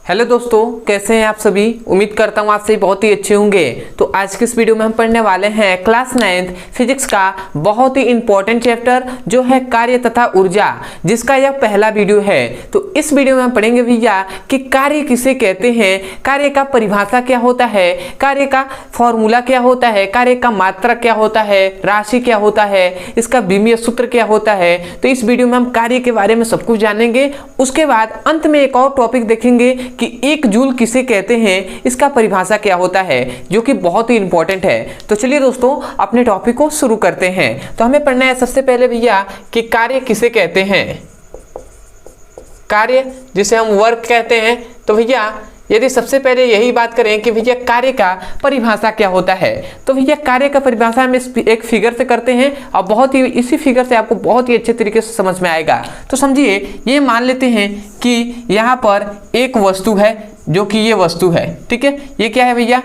Hello दोस्तों, कैसे हैं आप सभी। उम्मीद करता हूँ आप सभी बहुत ही अच्छे होंगे। तो आज के इस वीडियो में हम पढ़ने वाले हैं क्लास 9th फिजिक्स का बहुत ही इंपॉर्टेंट चैप्टर जो है कार्य तथा ऊर्जा, जिसका यह पहला वीडियो है। तो इस वीडियो में हम पढ़ेंगे भैया कि कार्य किसे कहते हैं, कार्य का परिभाषा क्या होता है, कार्य का फॉर्मूला क्या होता है, कार्य का मात्रक क्या होता है, राशि क्या होता है, इसका विमीय सूत्र क्या होता है। तो इस वीडियो में हम कार्य के बारे में सब कुछ जानेंगे। उसके बाद अंत में एक और टॉपिक देखेंगे कि एक जूल किसे कहते हैं, इसका परिभाषा क्या होता है, जो कि बहुत ही इंपॉर्टेंट है। तो चलिए दोस्तों अपने टॉपिक को शुरू करते हैं। तो हमें पढ़ना है सबसे पहले भैया कि कार्य किसे कहते हैं। कार्य जिसे हम वर्क कहते हैं। तो भैया यदि सबसे पहले यही बात करें कि भैया कार्य का परिभाषा क्या होता है, तो भैया कार्य का परिभाषा हम एक फिगर से करते हैं और बहुत ही इसी फिगर से आपको बहुत ही अच्छे तरीके से समझ में आएगा। तो समझिए, ये मान लेते हैं कि यहाँ पर एक वस्तु है जो कि ये वस्तु है, ठीक है। ये क्या है भैया,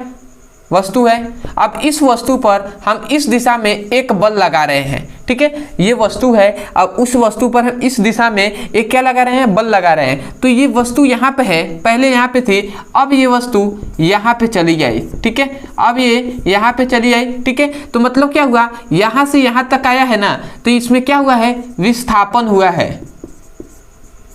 वस्तु है। अब इस वस्तु पर हम इस दिशा में एक बल लगा रहे हैं, ठीक है। ये वस्तु है, अब उस वस्तु पर हम इस दिशा में एक क्या लगा रहे हैं, बल लगा रहे हैं। तो ये वस्तु यहाँ पे है, पहले यहाँ पे थी, अब ये वस्तु यहाँ पे चली आई, ठीक है। अब ये यहाँ पे चली आई, ठीक है। तो मतलब क्या हुआ, यहाँ से यहाँ तक आया है ना, तो इसमें क्या हुआ है, विस्थापन हुआ है,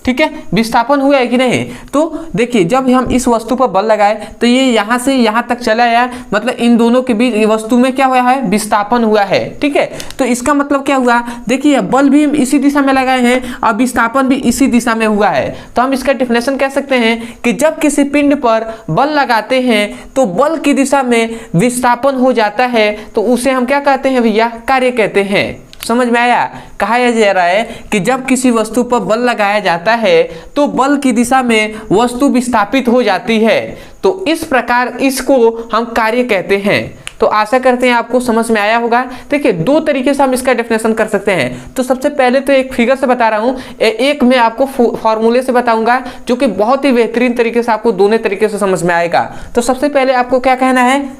ठीक है। विस्थापन हुआ है कि नहीं। तो देखिए, जब हम इस वस्तु पर बल लगाए तो ये यहाँ से यहाँ तक चला आया, मतलब इन दोनों के बीच वस्तु में क्या हुआ है, विस्थापन हुआ है, ठीक है। तो इसका मतलब क्या हुआ, देखिए बल भी हम इसी दिशा में लगाए हैं और विस्थापन भी इसी दिशा में हुआ है। तो हम इसका डेफिनेशन कह सकते हैं कि जब किसी पिंड पर बल लगाते हैं तो बल की दिशा में विस्थापन हो जाता है, तो उसे हम क्या कहते हैं भैया, कार्य कहते हैं। समझ में आया। कहा जा रहा है कि जब किसी वस्तु पर बल लगाया जाता है तो बल की दिशा में वस्तु विस्थापित हो जाती है। तो इस प्रकार इसको हम कार्य कहते हैं। तो आशा करते हैं आपको समझ में आया होगा। देखिए, दो तरीके से हम इसका डेफिनेशन कर सकते हैं। तो सबसे पहले तो एक फिगर से बता रहा हूं, एक मैं आपको फॉर्मूले से बताऊंगा जो कि बहुत ही बेहतरीन तरीके से आपको दोनों तरीके से समझ में आएगा। तो सबसे पहले आपको क्या कहना है,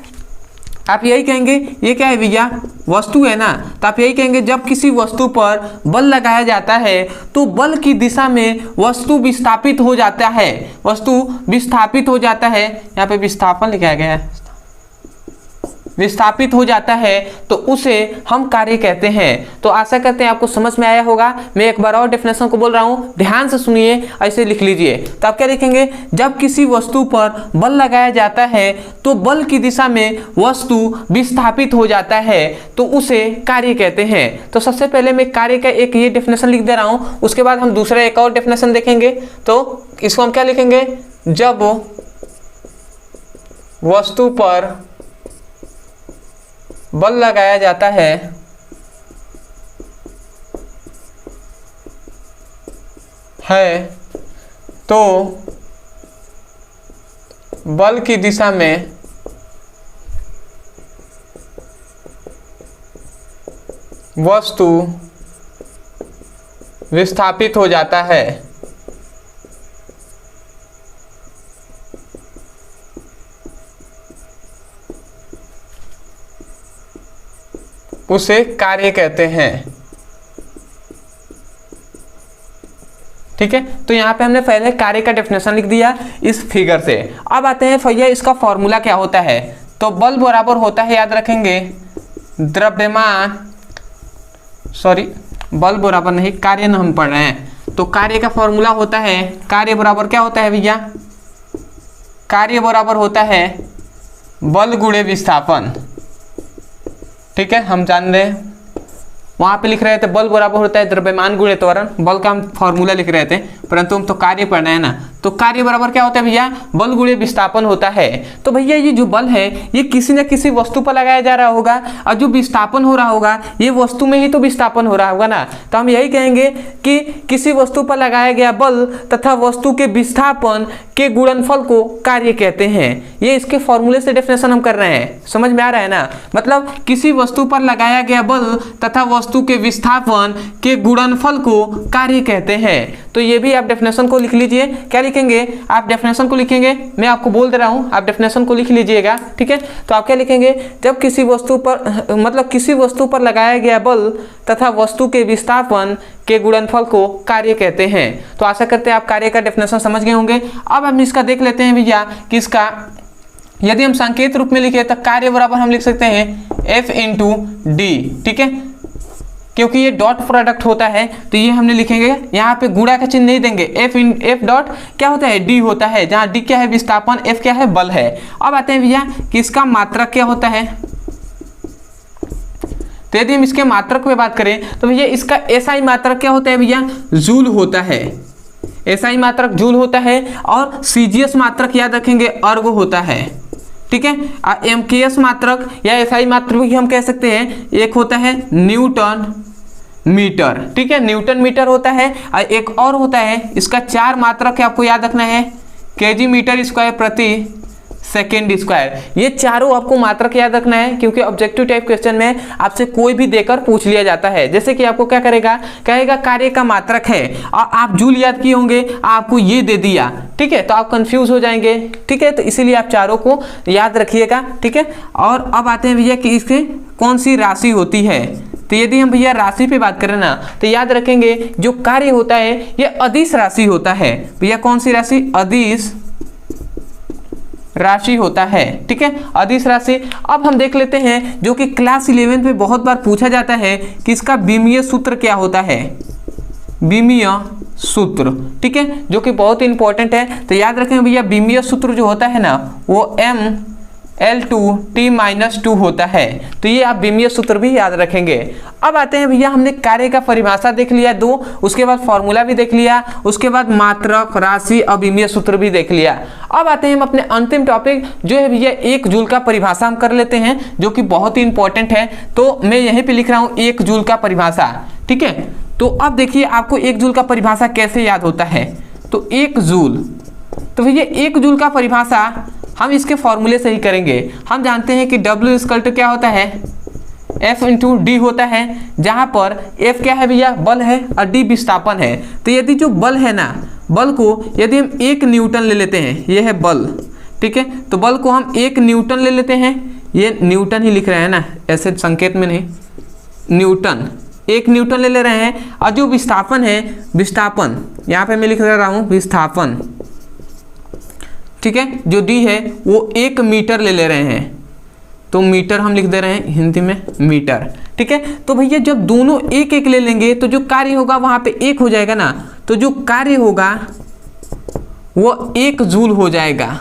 आप यही कहेंगे, ये क्या है भैया, वस्तु है ना। तो आप यही कहेंगे जब किसी वस्तु पर बल लगाया जाता है तो बल की दिशा में वस्तु विस्थापित हो जाता है, वस्तु विस्थापित हो जाता है। यहाँ पे विस्थापन लिखा गया है, विस्थापित हो जाता है, तो उसे हम कार्य कहते हैं। तो आशा करते हैं आपको समझ में आया होगा। मैं एक बार और डेफिनेशन को बोल रहा हूं, ध्यान से सुनिए, ऐसे लिख लीजिए। तो आप क्या लिखेंगे, जब किसी वस्तु पर बल लगाया जाता है तो बल की दिशा में वस्तु विस्थापित हो जाता है, तो उसे कार्य कहते हैं। तो सबसे पहले मैं कार्य का एक ये डेफिनेशन लिख दे रहा हूं, उसके बाद हम दूसरा एक और डेफिनेशन देखेंगे। तो इसको हम क्या लिखेंगे, जब वस्तु पर बल लगाया जाता है तो बल की दिशा में वस्तु विस्थापित हो जाता है। उसे कार्य कहते हैं, ठीक है। तो यहाँ पे हमने पहले कार्य का डेफिनेशन लिख दिया इस फिगर से। अब आते हैं भैया इसका फॉर्मूला क्या होता है। तो बल बराबर होता है, याद रखेंगे, द्रव्यमान, सॉरी बल बराबर नहीं, कार्य न हम पढ़ रहे हैं। तो कार्य का फॉर्मूला होता है, कार्य बराबर क्या होता है भैया, कार्य बराबर होता है बल गुणे विस्थापन, ठीक है। हम जान रहे हैं, वहां पे लिख रहे थे बल बराबर होता है द्रव्यमान गुणे त्वरण, बल का हम फॉर्मूला लिख रहे थे, परंतु हम तो कार्य पढ़ना है ना। तो कार्य बराबर क्या होता है भैया, बल गुणे विस्थापन होता है। तो भैया ये जो बल है ये किसी न किसी वस्तु पर लगाया जा रहा होगा, और जो विस्थापन हो रहा होगा ये वस्तु में ही तो विस्थापन हो रहा होगा ना। तो हम यही कहेंगे कि किसी वस्तु पर लगाया गया बल तथा वस्तु के विस्थापन के गुणनफल को कार्य कहते हैं। ये इसके फॉर्मूले से डेफिनेशन हम कर रहे हैं, समझ में आ रहा है ना। मतलब किसी वस्तु पर लगाया गया बल तथा वस्तु के विस्थापन के गुणनफल को कार्य कहते हैं। तो ये भी आप डेफिनेशन को लिख लीजिए। क्या लिखेंगे आप डेफिनेशन को लिखेंगे, मैं आपको बोल दे रहा हूँ, आप डेफिनेशन को लिख लीजिएगा। ठीक है, तो आप क्या लिखेंगे, जब किसी वस्तु पर मतलब किसी वस्तु पर लगाया गया बल तथा वस्तु के विस्थापन के गुणनफल को कार्य कहते हैं। तो आशा करते हैं आप कार्य का डेफिनेशन समझ गए होंगे। अब हम इसका देख लेते हैं भैया कि इसका यदि हम संकेत रूप में लिखे तो कार्य बराबर हम लिख सकते हैं F इंटू डी। ठीक है, क्योंकि ये डॉट प्रोडक्ट होता है तो ये हमने लिखेंगे, यहाँ पे गुणा का चिन्ह नहीं देंगे। F डॉट क्या होता है, D होता है, जहाँ D क्या है विस्थापन, F क्या है बल है। अब आते हैं भैया कि इसका मात्रक क्या होता है। तो यदि हम इसके मात्रक पे बात करें तो भैया इसका SI मात्रक क्या होता है भैया, जूल होता है। SI मात्रक जूल होता है और CGS मात्रक याद रखेंगे अर्ग होता है। ठीक है, MKS मात्रक या SI मात्रक भी हम कह सकते हैं, एक होता है न्यूटन मीटर। ठीक है, न्यूटन मीटर होता है और एक और होता है इसका 4 मात्रक है, आपको याद रखना है, केजी मीटर स्क्वायर प्रति सेकेंड स्क्वायर। ये चारों आपको मात्रक याद रखना है क्योंकि ऑब्जेक्टिव टाइप क्वेश्चन में आपसे कोई भी देकर पूछ लिया जाता है। जैसे कि आपको क्या करेगा, कहेगा कार्य का मात्रक है और आप जूल याद किए होंगे, आपको ये दे दिया। ठीक है, तो आप कंफ्यूज हो जाएंगे। ठीक है, तो इसीलिए आप चारों को याद रखिएगा। ठीक है, और अब आते हैं भैया कि इसके कौन सी राशि होती है। तो यदि हम भैया राशि पे बात करें ना तो याद रखेंगे जो कार्य होता है ये अदिश राशि होता है। भैया कौन सी राशि, अदिश राशि होता है। ठीक है, अदिश राशि। अब हम देख लेते हैं जो कि क्लास 11 में बहुत बार पूछा जाता है कि इसका बीमीय सूत्र क्या होता है, बीमीय सूत्र। ठीक है, जो कि बहुत इंपॉर्टेंट है। तो याद रखें भैया बीमीय सूत्र जो होता है ना वो ML2T-2 होता है। तो ये आप बीमीय सूत्र भी याद रखेंगे। अब आते हैं भैया, हमने कार्य का परिभाषा देख लिया 2, उसके बाद फॉर्मूला भी देख लिया, उसके बाद मात्रक, राशि और बीमीय सूत्र भी देख लिया। अब आते हैं हम अपने अंतिम टॉपिक जो है भैया 1 जूल का परिभाषा हम कर लेते हैं, जो कि बहुत ही इंपॉर्टेंट है। तो मैं यहीं पे लिख रहा हूँ 1 जूल का परिभाषा। ठीक है, तो अब देखिए आपको 1 जूल का परिभाषा कैसे याद होता है। तो 1 जूल, तो भैया 1 जूल का परिभाषा हम इसके फॉर्मूले से ही करेंगे। हम जानते हैं कि W = क्या होता है, F इंटू डी होता है, जहां पर F क्या है भैया बल है और D विस्थापन है। तो यदि जो बल है ना, बल को यदि हम 1 न्यूटन ले लेते हैं, ये है बल। ठीक है, तो बल को हम 1 न्यूटन ले लेते हैं, ये न्यूटन ही लिख रहे हैं ना, ऐसे संकेत में नहीं, न्यूटन 1 न्यूटन ले रहे हैं। और जो विस्थापन है, विस्थापन यहाँ पे मैं लिख रहा हूँ विस्थापन। ठीक है, जो D है वो 1 मीटर ले रहे हैं, तो मीटर हम लिख दे रहे हैं हिंदी में मीटर। ठीक है, तो भैया जब दोनों 1-1 ले लेंगे तो जो कार्य होगा वहां पे 1 हो जाएगा ना, तो जो कार्य होगा वो 1 जूल हो जाएगा।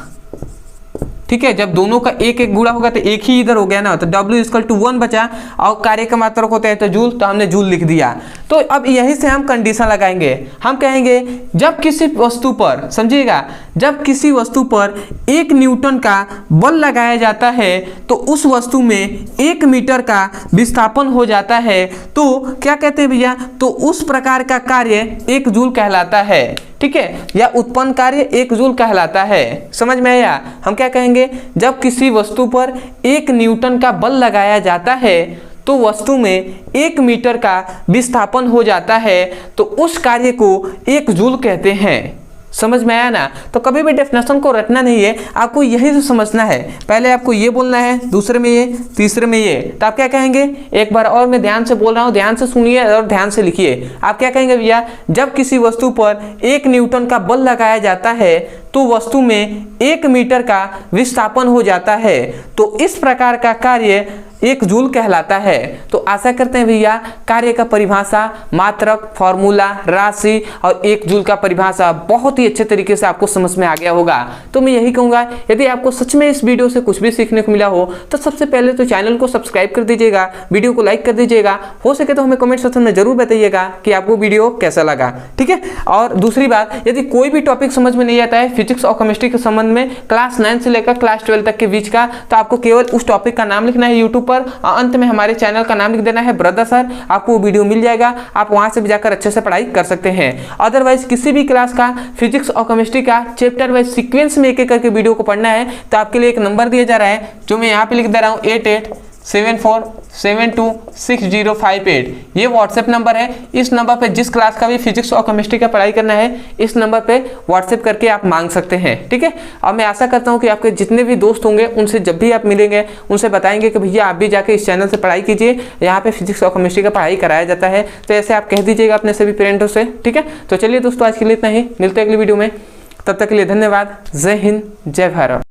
ठीक है, जब दोनों का 1-1 गुणा होगा तो 1 ही इधर हो गया ना, तो W = 1 बचा और कार्य का मात्रक होता है तो जूल, तो हमने जूल लिख दिया। तो अब यहीं से हम कंडीशन लगाएंगे, हम कहेंगे जब किसी वस्तु पर, समझिएगा, जब किसी वस्तु पर 1 न्यूटन का बल लगाया जाता है तो उस वस्तु में 1 मीटर का विस्थापन हो जाता है, तो क्या कहते हैं भैया, तो उस प्रकार का कार्य 1 जूल कहलाता है। ठीक है, या उत्पन्न कार्य 1 जूल कहलाता है। समझ में आया, हम क्या कहेंगे, जब किसी वस्तु पर 1 न्यूटन का बल लगाया जाता है तो वस्तु में 1 मीटर का विस्थापन हो जाता है, तो उस कार्य को 1 जूल कहते हैं। समझ में आया ना। तो कभी भी डेफिनेशन को रटना नहीं है, आपको यही तो समझना है। पहले आपको ये बोलना है, दूसरे में ये, तीसरे में ये। तो आप क्या कहेंगे, एक बार और मैं ध्यान से बोल रहा हूँ, ध्यान से सुनिए और ध्यान से लिखिए। आप क्या कहेंगे भैया, जब किसी वस्तु पर 1 न्यूटन का बल लगाया जाता है तो वस्तु में 1 मीटर का विस्थापन हो जाता है, तो इस प्रकार का कार्य 1 जूल कहलाता है। तो आशा करते हैं भैया कार्य का परिभाषा, मात्रक, फॉर्मूला, राशि और 1 जूल का परिभाषा बहुत ही अच्छे तरीके से आपको समझ में आ गया होगा। तो मैं यही कहूँगा, यदि आपको सच में इस वीडियो से कुछ भी सीखने को मिला हो तो सबसे पहले तो चैनल को सब्सक्राइब कर दीजिएगा, वीडियो को लाइक कर दीजिएगा, हो सके तो हमें कमेंट सेक्शन में जरूर बताइएगा कि आपको वीडियो कैसा लगा। ठीक है, और दूसरी बात, यदि कोई भी टॉपिक समझ में नहीं आता है फिजिक्स और केमिस्ट्री के संबंध में क्लास 9 से लेकर क्लास 12 तक के बीच का, तो आपको केवल उस टॉपिक का नाम लिखना है यूट्यूब पर, अंत में हमारे चैनल का नाम लिख देना है ब्रदर सर, आपको वीडियो मिल जाएगा, आप वहां से भी जाकर अच्छे से पढ़ाई कर सकते हैं। अदरवाइज किसी भी क्लास का फिजिक्स और केमिस्ट्री का चैप्टर वाइज सीक्वेंस में एक एक करके वीडियो को पढ़ना है तो आपके लिए एक नंबर दिया जा रहा है जो मैं यहाँ पे लिख दे रहा हूँ 74726058। ये व्हाट्सएप नंबर है। इस नंबर पे जिस क्लास का भी फिजिक्स और केमिस्ट्री का पढ़ाई करना है इस नंबर पे व्हाट्सएप करके आप मांग सकते हैं, ठीक है। और मैं आशा करता हूँ कि आपके जितने भी दोस्त होंगे उनसे जब भी आप मिलेंगे उनसे बताएंगे कि भैया आप भी जाके इस चैनल से पढ़ाई कीजिए, यहाँ पे फिजिक्स और केमिस्ट्री का पढ़ाई कराया जाता है। तो ऐसे आप कह दीजिएगा अपने सभी पेरेंट्स से, ठीक है। तो चलिए दोस्तों, आज के लिए इतना ही, मिलते हैं अगली वीडियो में। तब तक के लिए धन्यवाद। जय हिंद, जय भारत।